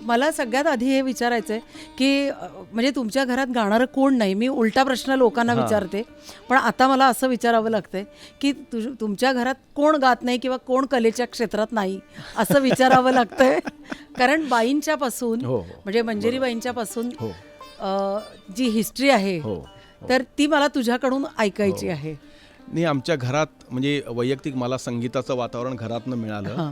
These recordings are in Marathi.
मला सगळ्यात आधी हे विचारायचं आहे की म्हणजे तुमच्या घरात गाणारं कोण नाही. मी उलटा प्रश्न लोकांना विचारते, पण आता मला असं विचारावं लागतंय की तुमच्या घरात कोण गात नाही किंवा कोण कलेच्या क्षेत्रात नाही असं विचारावं लागतंय. कारण बाईंच्या पासून म्हणजे मंजिरी बाईंच्या पासून जी हिस्ट्री आहे तर ती मला तुझ्याकडून ऐकायची आहे. नाही, आमच्या घरात म्हणजे वैयक्तिक मला संगीताचं वातावरण घरातनं मिळालं.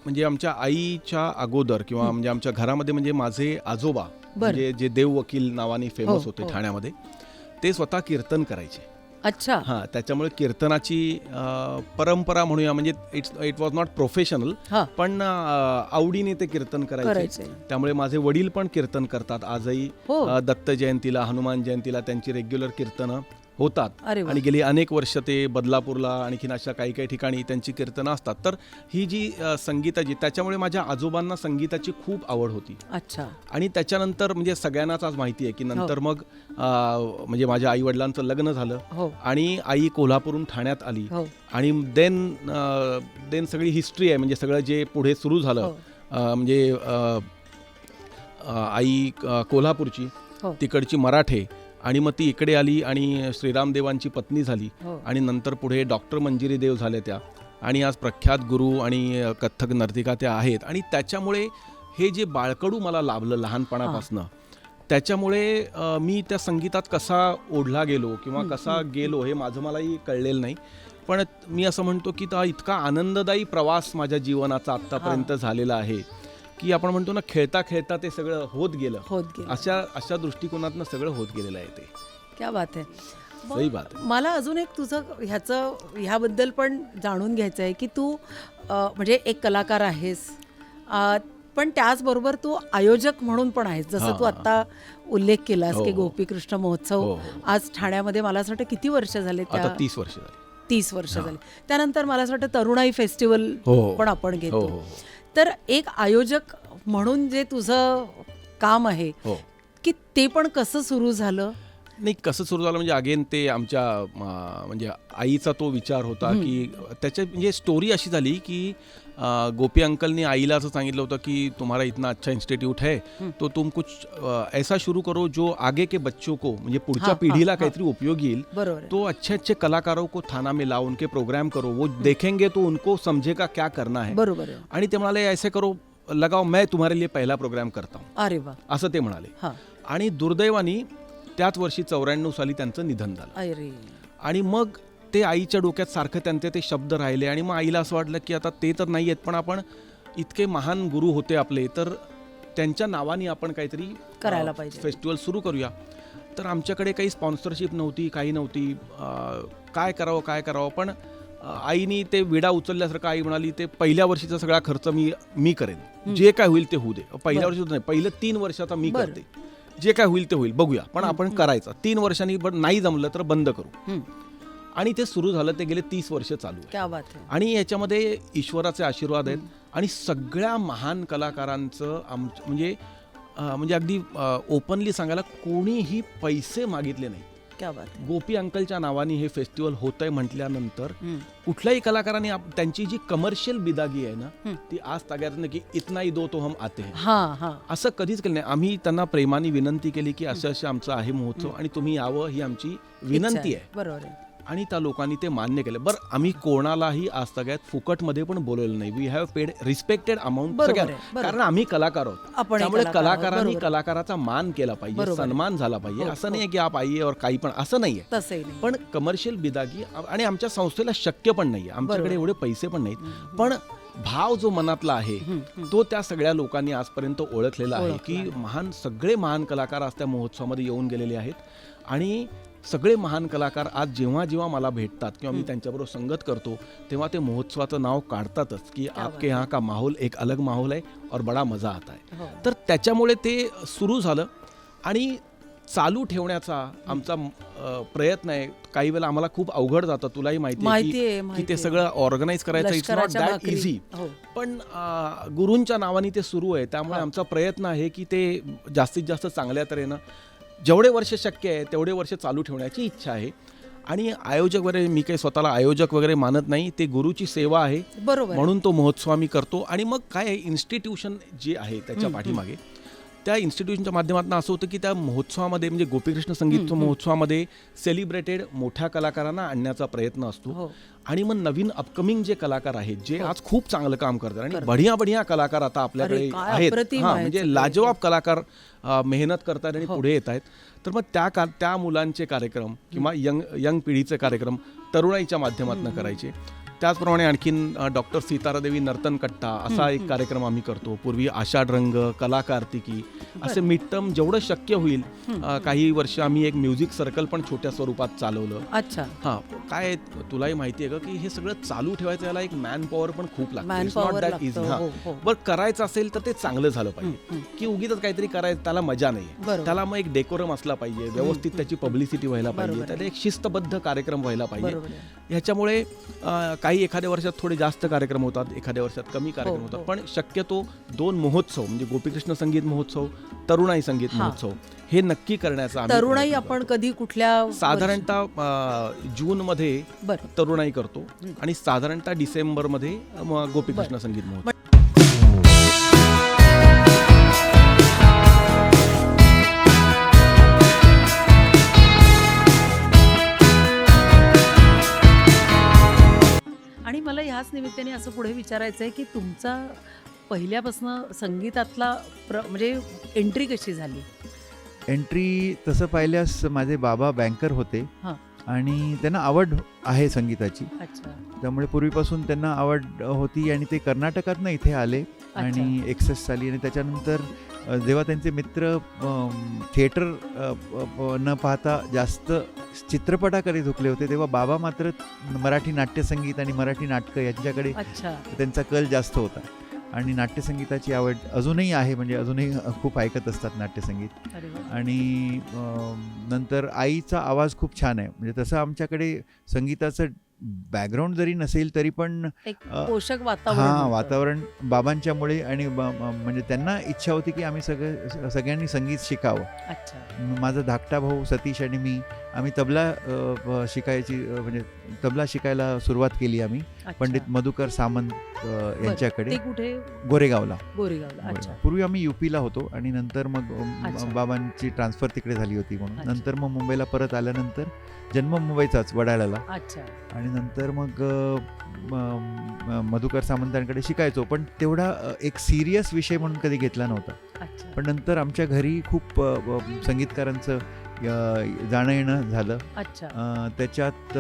म्हणजे आमच्या आईच्या अगोदर किंवा म्हणजे आमच्या घरामध्ये म्हणजे माझे आजोबा म्हणजे जे देव वकील नावाने फेमस होते ठाण्यामध्ये, ते स्वतः कीर्तन करायचे. अच्छा. हां, त्याच्यामुळे कीर्तनाची परंपरा म्हणूया, म्हणजे इट वॉज नॉट प्रोफेशनल, पण आवडीने ते कीर्तन करायचे. त्यामुळे माझे वडील पण कीर्तन करतात आजही. दत्त जयंतीला, हनुमान जयंतीला त्यांची रेग्युलर कीर्तनं होतात आणि गेली अनेक वर्ष ते बदलापूरला आणखीन अशा काही काही ठिकाणी त्यांची कीर्तनं असतात. तर ही जी संगीताची, त्याच्यामुळे माझ्या आजोबांना संगीताची खूप आवड होती. अच्छा. आणि त्याच्यानंतर म्हणजे सगळ्यांनाच आज माहिती आहे की नंतर मग म्हणजे माझ्या आई वडिलांचं लग्न झालं आणि आई कोल्हापूरहून ठाण्यात आली आणि देन सगळी हिस्ट्री आहे. म्हणजे सगळं जे पुढे सुरू झालं म्हणजे आई कोल्हापूरची, तिकडची मराठे, आणि मग ती इकडे आली आणि श्रीरामदेवांची पत्नी झाली आणि नंतर पुढे डॉक्टर मंजिरी देव झाले त्या, आणि आज प्रख्यात गुरु आणि कथ्थक नर्तिका त्या आहेत. आणि त्याच्यामुळे हे जे बाळकडू मला लाभलं लहानपणापासून, त्याच्यामुळे मी त्या संगीतात कसा ओढला गेलो किंवा कसा गेलो हे माझं मलाही कळलेलं नाही. पण मी असं म्हणतो की इतका आनंददायी प्रवास माझ्या जीवनाचा आत्तापर्यंत झालेला आहे की आपण म्हणतो ना, खेळता खेळता ते सगळं होत गेलं. अशा दृष्टिकोनातनं सगळं होत गेलेलं आहे ते. क्या बात आहे. सही बात आहे. मला अजून एक तुझं ह्याबद्दल पण जाणून घ्यायचं आहे की तू म्हणजे एक कलाकार आहेस, पण त्याचबरोबर तू आयोजक म्हणून पण आहेस. जसं तू आत्ता उल्लेख केलास की गोपीकृष्ण महोत्सव आज ठाण्यामध्ये मला असं वाटतं किती वर्ष झाले? 30 वर्ष झाली. 30 वर्ष झाली. त्यानंतर मला असं वाटतं तरुणाई फेस्टिवल पण आपण घेतो. तर एक आयोजक म्हणून जे तुझं काम आहे की ते पण कसं सुरू झालं? नाही, कसं सुरू झालं म्हणजे अगेन ते आमच्या म्हणजे आईचा तो विचार होता की त्याच्या म्हणजे स्टोरी अशी झाली की गोपी अंकलने आईला असं सांगितलं होतं की तुम्हारा इतना अच्छा इंस्टीट्यूट है तो तुम कुछ ऐसा शुरू करो जो आगे के बच्चों को म्हणजे पुढच्या पिढीला काहीतरी उपयोगी येईल. तो अच्छे अच्छे कलाकारों को थाना में लाओ, उनके प्रोग्राम करो, वो देखेंगे तो उनको समझेगा क्या करना है. बरोबर. आणि ते म्हणाले ऐसे करो, लगाओ, मैं तुम्हारे लिए पहला प्रोग्राम करता हूँ. अरे वा, असं ते म्हणाले. आणि दुर्दैवानी त्याच वर्षी 94 साली त्यांचं निधन झालं. आणि मग ते आईच्या डोक्यात सारखं त्यांचे ते शब्द राहिले आणि मग आईला असं वाटलं की आता ते तर नाही आहेत, पण आपण इतके महान गुरु होते आपले, तर त्यांच्या नावाने आपण काहीतरी करायला पाहिजे, फेस्टिवल सुरू करूया. तर आमच्याकडे काही स्पॉन्सरशिप नव्हती, काही नव्हती, काय करावं. पण आईनी ते विडा उचलल्यासारखं आई म्हणाली ते पहिल्या वर्षीचा सगळा खर्च मी करेन, जे काय होईल ते होऊ दे. पहिल्या वर्षी नाही, पहिलं 3 वर्षाचा मी करते, जे काय होईल ते होईल, बघूया, पण आपण करायचं. 3 वर्षांनी पण नाही जमलं तर बंद करू. आणि ते सुरू झालं. ते गेले 30 वर्ष चालू आहे. आणि याच्यामध्ये ईश्वराचे आशीर्वाद आहेत आणि सगळ्या महान कलाकारांचं म्हणजे अगदी ओपनली सांगायला कोणीही पैसे मागितले नाही. गोपी अंकलच्या नावाने हे फेस्टिवल होतंय म्हटल्यानंतर कुठल्याही कलाकाराने त्यांची जी कमर्शियल बिदागी आहे ना ती आज ताग्यात नाही की इतना ही दो तो हम आते हैं, असं कधीच केलं नाही. आम्ही त्यांना प्रेमाने विनंती केली की असं आमचं आहे महोत्सव आणि तुम्ही यावं, ही आमची विनंती आहे. बरोबर. आणि त्या लोकांनी ते मान्य केलं. बरं, आम्ही कोणालाही आज सगळ्यात फुकटमध्ये पण बोलवलं नाही. We have paid respected amount सगळ्यात, कारण आम्ही कलाकार आहोत. त्यामुळे कलाकारांनी कलाकाराचा मान केला पाहिजे, सन्मान झाला पाहिजे. असं नाही की आप आइए और काही पण, असं नाहीये. पण कमर्शियल बिदागी आणि आमच्या संस्थेला शक्य पण नाहीये, आमच्याकडे एवढे पैसे पण नाहीत. पण भाव जो मनातला आहे तो त्या सगळ्या लोकांनी आजपर्यंत ओळखलेला आहे की सगळे महान कलाकार आज त्या महोत्सवामध्ये येऊन गेलेले आहेत. आणि सगळे महान कलाकार आज जेव्हा जेव्हा मला भेटतात किंवा मी त्यांच्याबरोबर संगत करतो तेव्हा ते महोत्सवाचं नाव काढतातच की आपके यहाँ का माहोल एक अलग माहोल है और बडा मजा आता है. तर त्याच्यामुळे ते सुरू झालं आणि चालू ठेवण्याचा आमचा प्रयत्न आहे. काही वेळेला आम्हाला खूप अवघड जातं, तुलाही माहिती आहे की ते सगळं ऑर्गनाईज करायचं इट्स नॉट दॅट इझी. पण गुरूंच्या नावाने ते सुरू आहे, त्यामुळे आमचा प्रयत्न आहे की ते जास्तीत जास्त चांगल्या तऱ्हेनं जेवढे वर्ष शक्य आहे तेवढे वर्ष चालू ठेवण्याची इच्छा आहे. आणि आयोजक वगैरे, मी काही स्वतःला आयोजक वगैरे मानत नाही, ते गुरुची सेवा आहे, बरोबर. म्हणून तो महोत्सव आम्ही करतो. आणि मग काय आहे, इन्स्टिट्यूशन जे आहे त्याच्या पाठीमागे, त्या इन्स्टिट्यूशनच्या माध्यमातून असं होतं की त्या महोत्सवामध्ये, म्हणजे गोपीकृष्ण संगीत महोत्सवामध्ये सेलिब्रेटेड मोठ्या कलाकारांना आणण्याचा प्रयत्न असतो. आणि मग नवीन अपकमिंग जे कलाकार आहेत, जे आज खूप चांगलं काम करतात आणि बढिया कलाकार आता आपल्याकडे आहेत, म्हणजे लाजवाब कलाकार मेहनत करतात आणि पुढे येत आहेत. तर मग त्या मुलांचे कार्यक्रम किंवा यंग पिढीचे कार्यक्रम तरुणाईच्या माध्यमातून करायचे. त्याचप्रमाणे आणखीन डॉक्टर सीतारादेवी नर्तन कट्टा असा एक कार्यक्रम आम्ही करतो. पूर्वी आषाढ रंग, कला कार्तिकी असे मिड टर्म जेवढं शक्य होईल. काही वर्ष आम्ही एक म्युझिक सर्कल पण छोट्या स्वरूपात चालवलं. अच्छा. हां, काय तुलाही माहिती आहे का की हे सगळं चालू ठेवायचं, याला एक मॅन पॉवर पण खूप लागते. बरं, करायचं असेल तर ते चांगलं झालं पाहिजे, की उगीच काहीतरी करायचं त्याला मजा नाही. त्याला मग एक डेकोरम असला पाहिजे, व्यवस्थित त्याची पब्लिसिटी व्हायला पाहिजे, त्याला एक शिस्तबद्ध कार्यक्रम व्हायला पाहिजे. ह्याच्यामुळे काही एखाद्या वर्षात थोडे जास्त कार्यक्रम होतात, एखाद्या वर्षात कमी कार्यक्रम होतात. पण शक्यतो 2 महोत्सव, म्हणजे गोपीकृष्ण संगीत महोत्सव, तरुणाई संगीत महोत्सव, हे नक्की करण्याचा. तरुणाई आपण कधी कुठल्या, साधारणतः जूनमध्ये तरुणाई करतो आणि साधारणतः डिसेंबरमध्ये गोपीकृष्ण संगीत महोत्सव. आणि मला ह्याच निमित्ताने असं पुढे विचारायचं आहे की तुमचा पहिल्यापासून संगीतातला म्हणजे एंट्री कशी झाली? एंट्री तसं पाहिल्यास माझे बाबा बँकर होते आणि त्यांना आवड आहे संगीताची. त्यामुळे पूर्वीपासून त्यांना आवड होती आणि ते कर्नाटकातनं इथे आले आणि एक्सेस आली. आणि त्याच्यानंतर जेव्हा त्यांचे मित्र थिएटर न पाहता जास्त चित्रपटाकडे झुकले होते, तेव्हा बाबा मात्र मराठी नाट्यसंगीत आणि मराठी नाटकं यांच्याकडे त्यांचा कल जास्त होता. आणि नाट्यसंगीताची आवड अजूनही आहे, म्हणजे अजूनही खूप ऐकत असतात नाट्यसंगीत. आणि नंतर आईचा आवाज खूप छान आहे, म्हणजे तसं आमच्याकडे संगीताचं बॅकग्राऊंड जरी नसेल तरी पण पोषक वातावरण बाबांच्यामुळे. आणि म्हणजे त्यांना इच्छा होती की आम्ही सगळ्यांनी संगीत शिकावं. माझा धाकटा भाऊ सतीश आणि मी, आम्ही तबला शिकायला सुरुवात केली आम्ही पंडित मधुकर सामंत यांच्याकडे, गोरेगावला. पूर्वी आम्ही युपीला होतो आणि नंतर मग बाबांची ट्रान्सफर तिकडे झाली होती म्हणून नंतर मग मुंबईला परत आल्यानंतर जन्म मुंबईचाच, वडाळ्याला. आणि नंतर मग मधुकर सामंतांकडे शिकायचो, पण तेवढा एक सिरियस विषय म्हणून कधी घेतला नव्हता. पण नंतर आमच्या घरी खूप संगीतकारांचं जाणं येणं झालं. त्याच्यात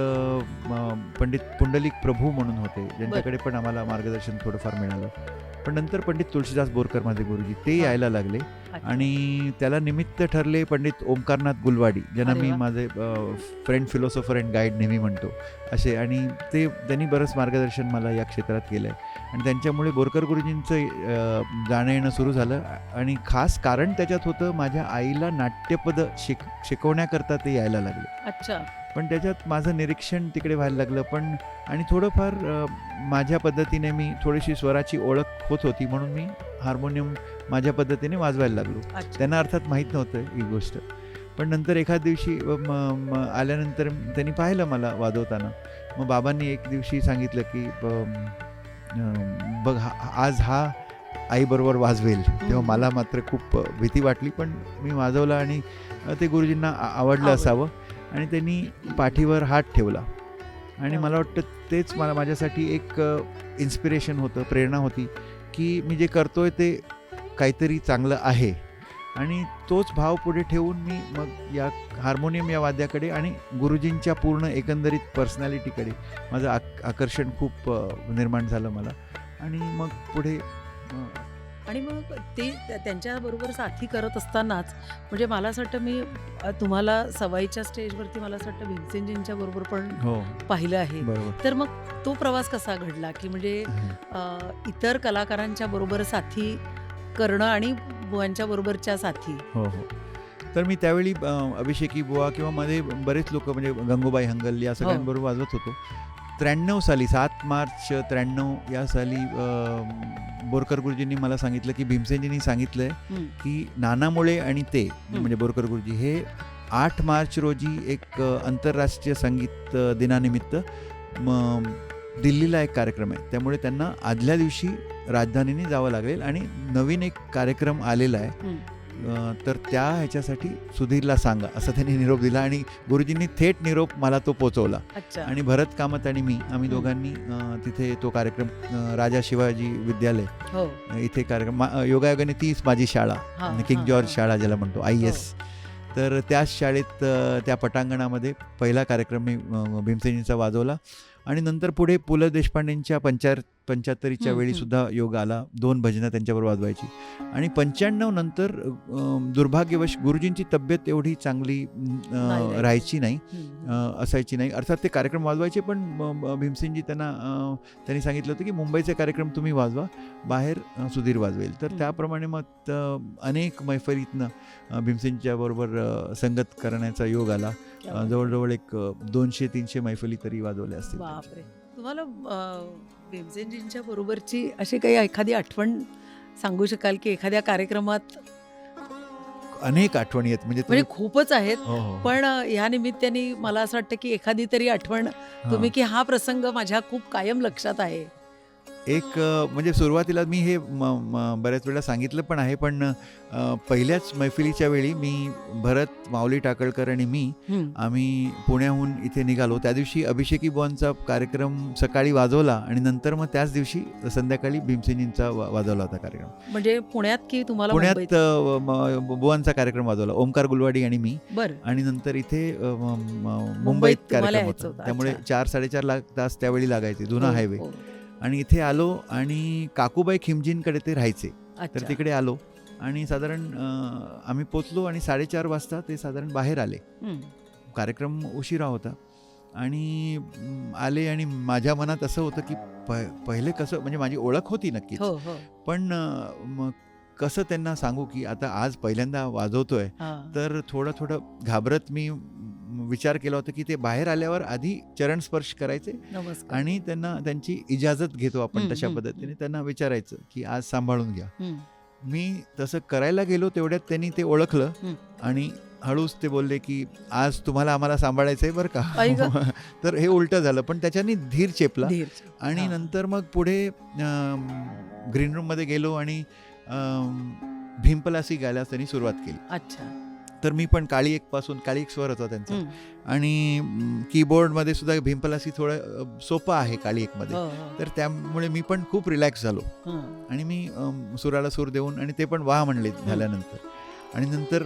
पंडित पुंडलिक प्रभू म्हणून होते, ज्यांच्याकडे पण आम्हाला मार्गदर्शन थोडंफार मिळालं. पण नंतर पंडित तुळशीदास बोरकर माझे गुरुजी ते यायला लागले आणि त्याला निमित्त ठरले पंडित ओमकारनाथ गुलवाडी, ज्यांना मी माझे फ्रेंड, फिलॉसॉफर अँड गाईड नेहमी म्हणतो असे. आणि त्यांनी बरंच मार्गदर्शन मला या क्षेत्रात केलं आहे आणि त्यांच्यामुळे बोरकर गुरुजींचं जाणं येणं सुरू झालं. आणि खास कारण त्याच्यात होतं, माझ्या आईला नाट्यपद शिकवण्याकरता ते यायला लागले. पण त्याच्यात माझं निरीक्षण तिकडे व्हायला लागलं. पण आणि थोडंफार माझ्या पद्धतीने मी थोडीशी स्वराची ओळख होत होती म्हणून मी हार्मोनियम माझ्या पद्धतीने वाजवायला लागलो. त्यांना अर्थात माहीत नव्हतं ही गोष्ट. पण नंतर एखाद दिवशी आल्यानंतर त्यांनी पाहिलं मला वाजवताना. मग बाबांनी एक दिवशी सांगितलं की बघ आज हा आईबरोबर वाजवेल. तेव्हा मला मात्र खूप भीती वाटली, पण मी वाजवलं आणि ते गुरुजींना आवडलं असावं आणि त्यांनी पाठीवर हात ठेवला. आणि मला वाटतं तेच माझ्यासाठी एक इन्स्पिरेशन होतं, प्रेरणा होती की मी जे करतोय ते काहीतरी चांगलं आहे. आणि तोच भाव पुढे ठेवून मी मग या हार्मोनियम या वाद्याकडे आणि गुरुजींच्या पूर्ण एकंदरीत पर्सनॅलिटीकडे माझं आकर्षण खूप निर्माण झालं मला. आणि मग पुढे आणि मग ते त्यांच्याबरोबर साथी करत असतानाच, म्हणजे मला असं वाटतं मी तुम्हाला सवाईच्या स्टेजवरती मला असं वाटतं भीमसेनजींच्या बरोबर पण पाहिलं आहे. तर मग तो प्रवास कसा घडला की म्हणजे इतर कलाकारांच्या बरोबर साथी करणं आणि बुवांच्या बरोबरच्या साथी? तर मी त्यावेळी अभिषेकी बुवा किंवा मध्ये बरेच लोक, म्हणजे गंगूबाई हंगल या सगळ्यांबरोबर वाजवत होतो. 93 साली 7 मार्च 93 या साली बोरकर गुरुजींनी मला सांगितलं की भीमसेनजींनी सांगितलंय की नाना मुळे आणि ते म्हणजे बोरकर गुरुजी हे 8 मार्च रोजी एक आंतरराष्ट्रीय संगीत दिनानिमित्त दिल्लीला एक कार्यक्रम आहे, त्यामुळे त्यांना आदल्या दिवशी राजधानीने जावं लागेल आणि नवीन एक कार्यक्रम आलेला आहे. तर त्या ह्याच्यासाठी सुधीरला सांगा असं त्यांनी निरोप दिला आणि गुरुजींनी थेट निरोप मला तो पोचवला. आणि भरत कामत आणि मी आम्ही दोघांनी तिथे तो कार्यक्रम राजा शिवाजी विद्यालय इथे कार्यक्रम योगायोगाने तीच माझी शाळा किंग जॉर्ज शाळा ज्याला म्हणतो IS, तर त्याच शाळेत त्या पटांगणामध्ये पहिला कार्यक्रम मी भीमसेनजींचा वाजवला. आणि नंतर पुढे पु ल देशपांडेंच्या 75च्या वेळी सुद्धा योग आला, 2 भजनं त्यांच्याबरोबर वाजवायची. आणि 95 नंतर दुर्भाग्यवश गुरुजींची तब्येत एवढी चांगली राहायची नाही, असायची नाही. अर्थात ते कार्यक्रम वाजवायचे, पण भीमसेनजी त्यांनी सांगितलं होतं की मुंबईचे कार्यक्रम तुम्ही वाजवा, बाहेर सुधीर वाजवेल. तर त्याप्रमाणे मग अनेक मैफलीतनं भीमसेनजीच्या बरोबर संगत करण्याचा योग आला. जवळजवळ एक 200-300 मैफली तरी वाजवल्या असतील. बापरे. तुम्हाला भीमसेनजींच्या बरोबरची अशी काही एखादी आठवण सांगू शकाल की एखाद्या कार्यक्रमात? अनेक आठवणी आहेत म्हणजे खूपच आहेत, पण ह्या निमित्ताने मला असं वाटतं की एखादी तरी आठवण तुम्ही की हा प्रसंग माझ्या खूप कायम लक्षात आहे. एक म्हणजे सुरुवातीला मी हे बऱ्याच वेळा सांगितलं पण आहे, पण पहिल्याच मैफिलीच्या वेळी मी भरत, माऊली टाकळकर आणि मी आम्ही पुण्याहून इथे निघालो. त्या दिवशी अभिषेकी बुवांचा कार्यक्रम सकाळी वाजवला आणि नंतर मग त्याच दिवशी संध्याकाळी भीमसेनजींचा वाजवला होता कार्यक्रम. म्हणजे पुण्यात की तुम्हाला? पुण्यात बुवांचा कार्यक्रम वाजवला, ओमकार गुलवाडी आणि मी. आणि नंतर इथे मुंबईत कार्यक्रम होता, त्यामुळे 4-4.5 तास त्यावेळी लागायचे, जुना हायवे. आणि इथे आलो आणि काकूबाई खिमजींकडे ते राहायचे, तर तिकडे आलो आणि साधारण आम्ही पोचलो आणि 4:30 वाजता ते साधारण बाहेर आले. कार्यक्रम उशिरा होता आणि आले आणि माझ्या मनात असं होतं की पहिले कसं, म्हणजे माझी ओळख होती नक्कीच, पण कसं त्यांना सांगू की आता आज पहिल्यांदा वाजवतोय. तर थोडं घाबरत मी विचार केला होता की ते बाहेर आल्यावर आधी चरण स्पर्श करायचे आणि त्यांची इजाजत घेतो आपण तशा पद्धतीने त्यांना विचारायचं की आज सांभाळून घ्या. मी तसं करायला गेलो तेवढ्यात त्यांनी ते ओळखलं आणि हळूच ते बोलले की आज तुम्हाला आम्हाला सांभाळायचंय बरं का. तर हे उलटं झालं, पण त्याच्यानी धीर चेपला. आणि नंतर मग पुढे ग्रीन रूम मध्ये गेलो आणि भीमपलासी गायला त्यांनी सुरुवात केली. तर मी पण काळी एक स्वर होता त्यांचा आणि कीबोर्डमध्ये सुद्धा भीमपलासी थोडं सोपं आहे काळी एक मध्ये, तर त्यामुळे मी पण खूप रिलॅक्स झालो आणि मी सुराला सूर देऊन आणि ते पण वाह म्हणले झाल्यानंतर. आणि नंतर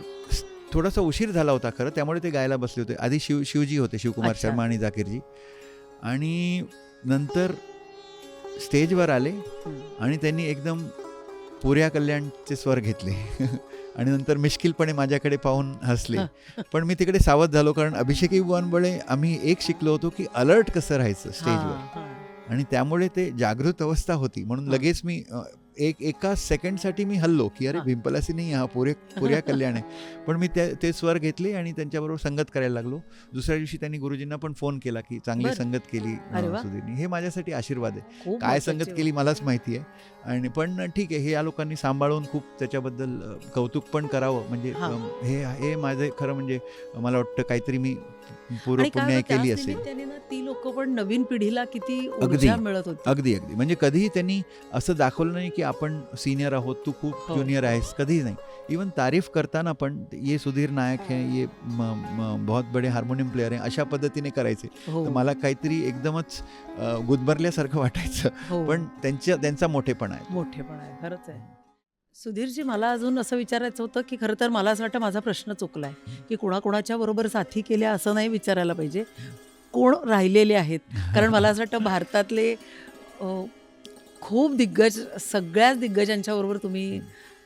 थोडासा उशीर झाला होता खरं, त्यामुळे ते गायला बसले होते. आधी शिवजी होते, शिवकुमार शर्मा आणि जाकीरजी, आणि नंतर स्टेजवर आले आणि त्यांनी एकदम पुऱ्या कल्याणचे स्वर घेतले आणि नंतर मिश्किलपणे माझ्याकडे पाहून हसले. पण मी तिकडे सावध झालो, कारण अभिषेकी बुवांमुळे आम्ही एक शिकलो होतो की अलर्ट कसं राहायचं स्टेजवर, आणि त्यामुळे ते जागृत अवस्था होती. म्हणून लगेच मी एका सेकंडसाठी मी हल्लो की अरे भीमपलासी नाही, हा पुऱ्या कल्याण आहे. पण मी ते स्वर घेतले आणि त्यांच्याबरोबर संगत करायला लागलो. दुसऱ्या दिवशी त्यांनी गुरुजींना पण फोन केला की चांगली संगत केली सुधीरनी. हे माझ्यासाठी आशीर्वाद आहे. काय संगत केली मलाच माहिती आहे, आणि पण ठीक आहे, हे या लोकांनी सांभाळून खूप त्याच्याबद्दल कौतुक पण करावं. म्हणजे हे माझं खरं म्हणजे मला वाटतं काहीतरी मी पूर्व पुण्य केली असेल. ती लोक पण नवीन पिढीला किती ऊर्जा मिळत होती. अगदी म्हणजे कधीही त्यांनी असं दाखवलं नाही की आपण सिनियर आहोत, तू खूप ज्युनियर आहेस, कधीही नाही. इवन तारीफ करताना पण ये सुधीर नायक है, ये बहुत बडे हार्मोनियम प्लेयर आहे, अशा पद्धतीने करायचे. तर मला काहीतरी एकदमच गुदमरल्यासारखं वाटायचं, पण त्यांचा मोठेपणा आहे. खरंच आहे. सुधीरजी, मला अजून असं विचारायचं होतं की खरं तर मला असं वाटतं माझा प्रश्न चुकलाय की कोणाकोणाच्या बरोबर साथी केल्या असं नाही विचारायला पाहिजे, कोण राहिलेले आहेत. कारण मला असं वाटतं भारतातले खूप दिग्गज, सगळ्याच दिग्गजांच्या बरोबर तुम्ही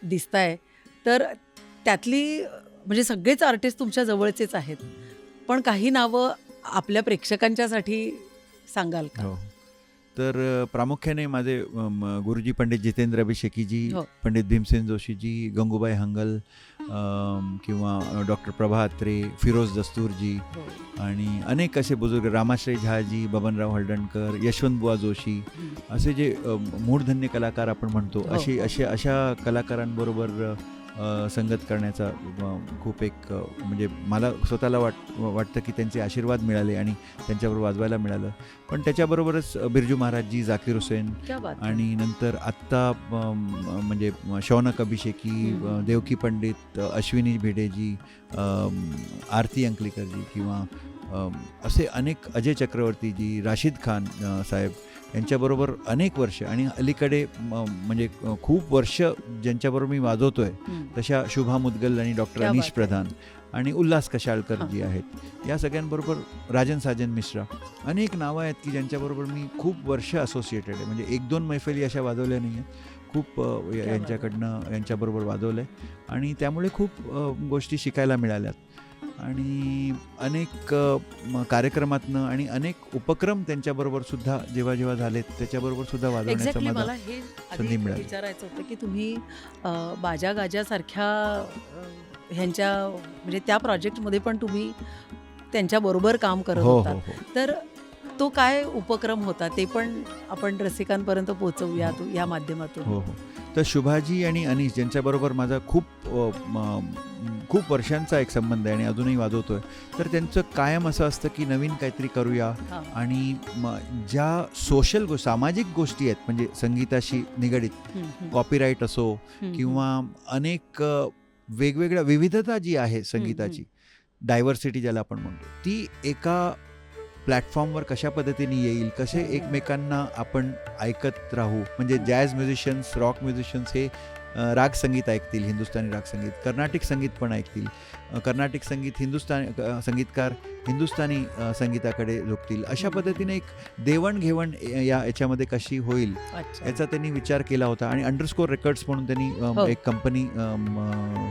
दिसताय, तर त्यातली म्हणजे सगळेच आर्टिस्ट तुमच्या जवळचेच आहेत, पण काही नावं आपल्या प्रेक्षकांच्यासाठी सांगाल का? तर प्रामुख्याने माझे गुरुजी पंडित जितेंद्र अभिषेकीजी, पंडित भीमसेन जोशीजी, गंगूबाई हंगल, किंवा डॉक्टर प्रभा अत्रे, फिरोज दस्तूरजी, आणि अनेक असे बुजुर्ग, रामाश्रय झाजी, बबनराव हळदणकर, यशवंतबुवा जोशी, असे जे मूढधन्य कलाकार आपण म्हणतो, अशा कलाकारांबरोबर संगत करण्याचा खूप एक म्हणजे मला स्वतःला वाटतं की त्यांचे आशीर्वाद मिळाले आणि त्यांच्याबरोबर वाजवायला मिळालं. पण त्याच्याबरोबरच बिरजू महाराजजी, जाकीर हुसेन आणि नंतर आत्ता म्हणजे शौनक अभिषेकी, देवकी पंडित, अश्विनी भिडेजी, आरती अंकलेकरजी किंवा असे अनेक, अजय चक्रवर्तीजी, राशिद खान साहेब यांच्याबरोबर अनेक वर्ष आणि अलीकडे म्हणजे खूप वर्ष ज्यांच्याबरोबर मी वाजवतोय तशा शुभा मुदगल आणि डॉक्टर अनीश प्रधान आणि उल्हास कशाळकर जी आहेत, या सगळ्यांबरोबर राजन साजन मिश्रा, अनेक नावं आहेत की ज्यांच्याबरोबर मी खूप वर्ष असोसिएटेड आहे. म्हणजे 1-2 मैफिली अशा वाजवल्या नाही आहेत, खूप यांच्याबरोबर वाजवलं आहे आणि त्यामुळे खूप गोष्टी शिकायला मिळाल्यात आणि अनेक कार्यक्रमातनं आणि अनेक उपक्रम त्यांच्याबरोबर सुद्धा जेव्हा जेव्हा झालेत त्याच्याबरोबर सुद्धा वाजवण्याचा मला हे संधी मिळाली. विचारायचं होतं की तुम्ही बाजा गाजासारख्या ह्यांच्या म्हणजे त्या प्रोजेक्टमध्ये पण तुम्ही त्यांच्याबरोबर काम करत होता, तर तो काय उपक्रम होता ते पण आपण रसिकांपर्यंत पोहोचवूया या माध्यमातून. हो. तर शुभाजी आणि अनीश ज्यांच्याबरोबर माझा खूप वर्षांचा एक संबंध आहे आणि अजूनही वाजवतोय, तर त्यांचं कायम असं असतं की नवीन काहीतरी करूया आणि ज्या सामाजिक गोष्टी आहेत म्हणजे संगीताशी निगडीत, कॉपीराईट असो किंवा अनेक वेगवेगळ्या विविधता जी आहे संगीताची, डायव्हर्सिटी ज्याला आपण म्हणतो, ती एका प्लॅटफॉर्मवर कशा पद्धतीने येईल, कसे एकमेकांना आपण ऐकत राहू. म्हणजे जॅझ म्युझिशियन्स, रॉक म्युझिशियन्स हे राग संगीत ऐकतील, हिंदुस्थानी राग संगीत, कर्नाटिक संगीत पण ऐकतील, कर्नाटिक संगीत संगीतकार हिंदुस्थानी संगीताकडे झुकतील. अशा पद्धतीने एक देवणघेवण याच्यामध्ये कशी होईल याचा त्यांनी विचार केला होता आणि अंडरस्कोर रेकॉर्ड्स म्हणून त्यांनी एक कंपनी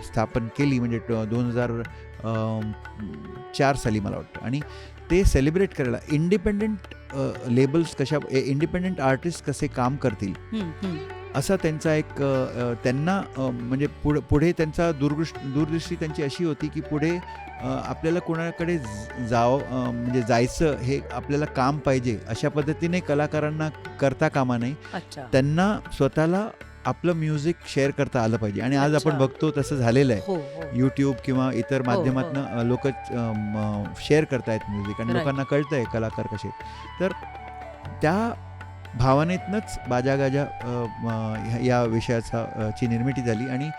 स्थापन केली म्हणजे 2004 साली मला वाटतं. आणि ते सेलिब्रेट करायला इंडिपेंडंट लेबल्स इंडिपेंडंट आर्टिस्ट कसे काम करतील असा त्यांचा एक त्यांना म्हणजे पुढे त्यांचा दूरदृष्टी त्यांची अशी होती की पुढे आपल्याला कोणाकडे म्हणजे जायचं हे आपल्याला काम पाहिजे अशा पद्धतीने कलाकारांना करता कामा नये, त्यांना स्वतःला आपलं म्युझिक शेअर करता आलं पाहिजे. आणि आज आपण बघतो तसं झालेलं आहे. यूट्यूब किंवा इतर माध्यमातून लोक शेअर करतायत म्युझिक आणि लोकांना कळतंय कलाकार कसे. तर त्या भावनेतनंच बाजा गाजा या विषयाची निर्मिती झाली आणि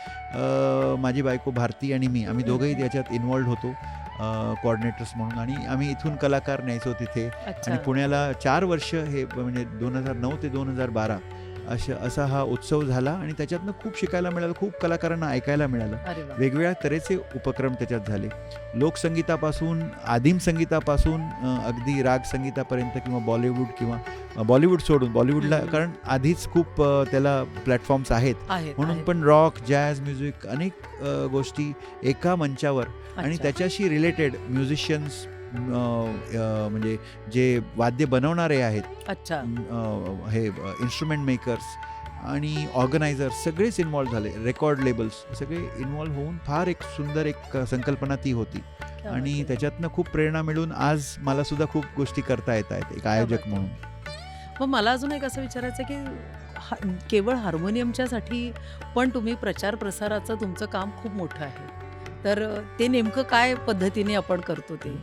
माझी बायको भारती आणि मी आम्ही दोघंही त्याच्यात इन्व्हॉल्ड होतो कोऑर्डिनेटर्स म्हणून. आणि आम्ही इथून कलाकार न्यायचो तिथे आणि पुण्याला 4 वर्ष हे म्हणजे 2009 ते 2012 असा हा उत्सव झाला आणि त्याच्यातनं खूप शिकायला मिळालं, खूप कलाकारांना ऐकायला मिळालं. वेगवेगळ्या तऱ्हेचे उपक्रम त्याच्यात झाले, लोकसंगीतापासून, आदिम संगीतापासून अगदी राग संगीतापर्यंत किंवा बॉलिवूड सोडून बॉलिवूडला कारण आधीच खूप त्याला प्लॅटफॉर्म्स आहेत म्हणून पण रॉक, जॅझ म्युझिक अनेक गोष्टी एका मंचावर आणि त्याच्याशी रिलेटेड म्युझिशियन्स म्हणजे जे वाद्य बनवणारे आहेत, हे इन्स्ट्रुमेंट मेकर्स आणि ऑर्गनायझर्स सगळेच इन्व्हॉल्व झाले, रेकॉर्ड लेबल्स सगळे इन्व्हॉल्व होऊन फार एक सुंदर एक संकल्पना ती होती. आणि त्याच्यातनं खूप प्रेरणा मिळून आज मला सुद्धा खूप गोष्टी करता येत आहेत एक आयोजक म्हणून. मग मला अजून एक असं विचारायचं की केवळ हार्मोनियमच्यासाठी पण तुम्ही प्रचार प्रसाराचं तुमचं काम खूप मोठं आहे, तर ते नेमकं काय पद्धतीने आपण करतो ते?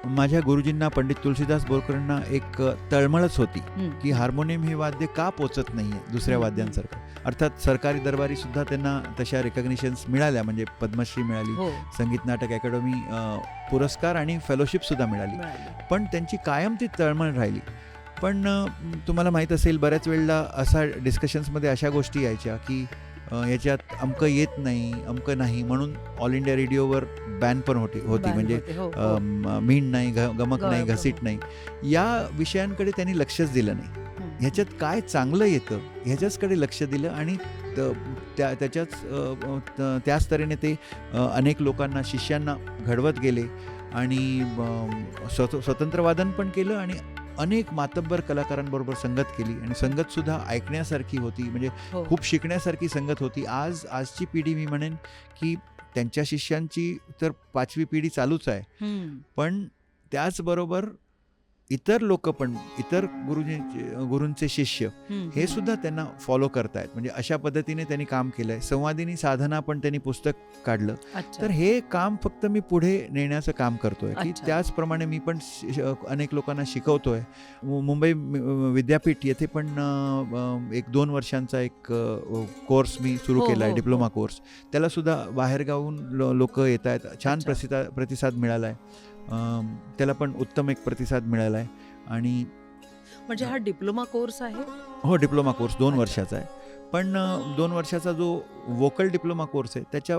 माझ्या गुरुजींना पंडित तुलसीदास बोरकरांना एक तळमळच होती की हार्मोनियम हे वाद्य का पोचत नाहीये दुसऱ्या वाद्यांसारखं. अर्थात सरकारी दरबारी सुद्धा त्यांना तशा रेकग्निशन्स मिळाल्या, म्हणजे पद्मश्री मिळाली, संगीत नाटक अकॅडमी पुरस्कार आणि फेलोशिप सुद्धा मिळाली, पण त्यांची कायम ती तळमळ राहिली. पण तुम्हाला माहीत असेल बऱ्याच वेळेला असा डिस्कशन्समध्ये अशा गोष्टी यायच्या की याच्यात अमकं येत नाही, अमकं नाही म्हणून ऑल इंडिया रेडिओवर बॅन पण होती म्हणजे मीण नाही, गमक नाही, घसीट नाही, या विषयांकडे त्यांनी लक्षच दिलं नाही. ह्याच्यात काय चांगलं येतं ह्याच्याचकडे लक्ष दिलं आणि त्याच तऱ्हेने ते अनेक लोकांना, शिष्यांना घडवत गेले आणि स्वतंत्र वादन पण केलं आणि अनेक मातब्बर कलाकारांबरोबर संगत केली आणि संगत सुद्धा ऐकण्यासारखी होती, म्हणजे खूप शिकण्यासारखी संगत होती. आजची पिढी मी म्हणेन की त्यांच्या शिष्यांची तर 5वी पिढी चालूच आहे, पण त्याचबरोबर इतर लोक पण, इतर गुरूंचे शिष्य हे सुद्धा त्यांना फॉलो करतायत. म्हणजे अशा पद्धतीने त्यांनी काम केलंय. संवादिनी साधना पण त्यांनी पुस्तक काढलं. तर हे काम फक्त मी पुढे नेण्याचं काम करतोय की त्याचप्रमाणे मी पण अनेक लोकांना शिकवतोय. मुंबई विद्यापीठ येथे पण 1-2 वर्षांचा एक कोर्स मी सुरू केला आहे, डिप्लोमा कोर्स. त्याला सुद्धा बाहेरगावून लोक येत आहेत. छान प्रतिसाद मिळाला आहे. त्याला पण उत्तम एक प्रतिसाद मिळाला आहे. आणि म्हणजे हा डिप्लोमा कोर्स आहे? हो, डिप्लोमा कोर्स 2 वर्षाचा आहे. पण 2 वर्षाचा जो वोकल डिप्लोमा कोर्स आहे त्याच्या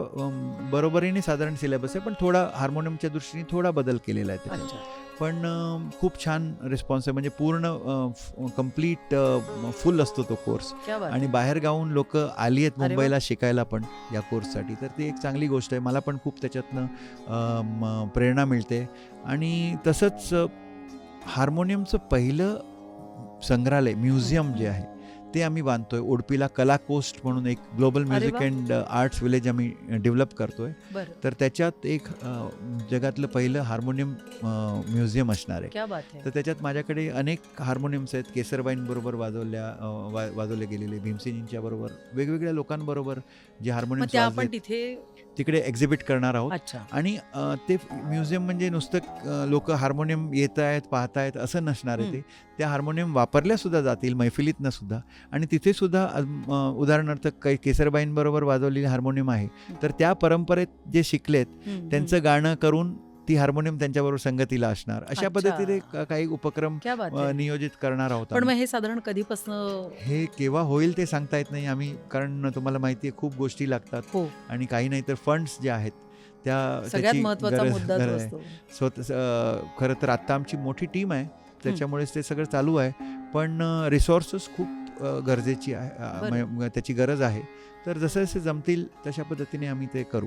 बरोबरीने साधारण सिलेबस आहे, पण थोडा हार्मोनियमच्या दृष्टीने थोडा बदल केलेला आहे त्याच्यात. पण खूप छान रिस्पॉन्स आहे. म्हणजे पूर्ण कम्प्लीट फुल असतो तो कोर्स. आणि बाहेर गावून लोक आली आहेत मुंबईला शिकायला पण या कोर्ससाठी. तर ती एक चांगली गोष्ट आहे. मला पण खूप त्याच्यातनं प्रेरणा मिळते. आणि तसंच हार्मोनियमचं पहिलं संग्रहालय, म्युझियम जे आहे ते आम्ही बांधतोय. उडपीला कला कोस्ट म्हणून एक global music and arts village आम्ही डेव्हलप करतोय. तर त्याच्यात एक जगातलं पहिलं हार्मोनियम म्युझियम असणार आहे. तर त्याच्यात माझ्याकडे अनेक हार्मोनियम्स आहेत. केसरबाईंबरोबर वाजवले गेलेले, भीमसेनींच्या बरोबर, वेगवेगळ्या लोकांबरोबर जे हार्मोनियम तिकडे एक्झिबिट करणार आहोत. आणि ते म्युझियम म्हणजे नुसतं लोक हार्मोनियम येत आहेत, पाहतायत असं नसणार आहे. त्या हार्मोनियम वापरल्या सुद्धा जातील मैफिलीतनं सुद्धा. आणि तिथे सुद्धा उदाहरणार्थ काही केसरबाईंबरोबर वाजवलेली हार्मोनियम आहे, तर त्या परंपरेत जे शिकलेत त्यांचं गाणं करून ती हार्मोनियम त्यांच्याबरोबर संगतीला असणार. अशा पद्धतीने काही उपक्रम नियोजित करणार आहोत. पण हे साधारण कधीपासून, हे केव्हा होईल ते सांगता येत नाही आम्ही, कारण तुम्हाला माहिती आहे खूप गोष्टी लागतात. आणि काही नाही तर फंड्स जे आहेत सगळ्यात महत्त्वाचा मुद्दा असतो. खरं तर आता आमची मोठी टीम आहे त्याच्यामुळेच ते सगळं चालू आहे. पण रिसोर्सेस खूप गरजेची आहे, त्याची गरज आहे. तर जसे जमतील तशा पद्धतीने आम्ही ते करू.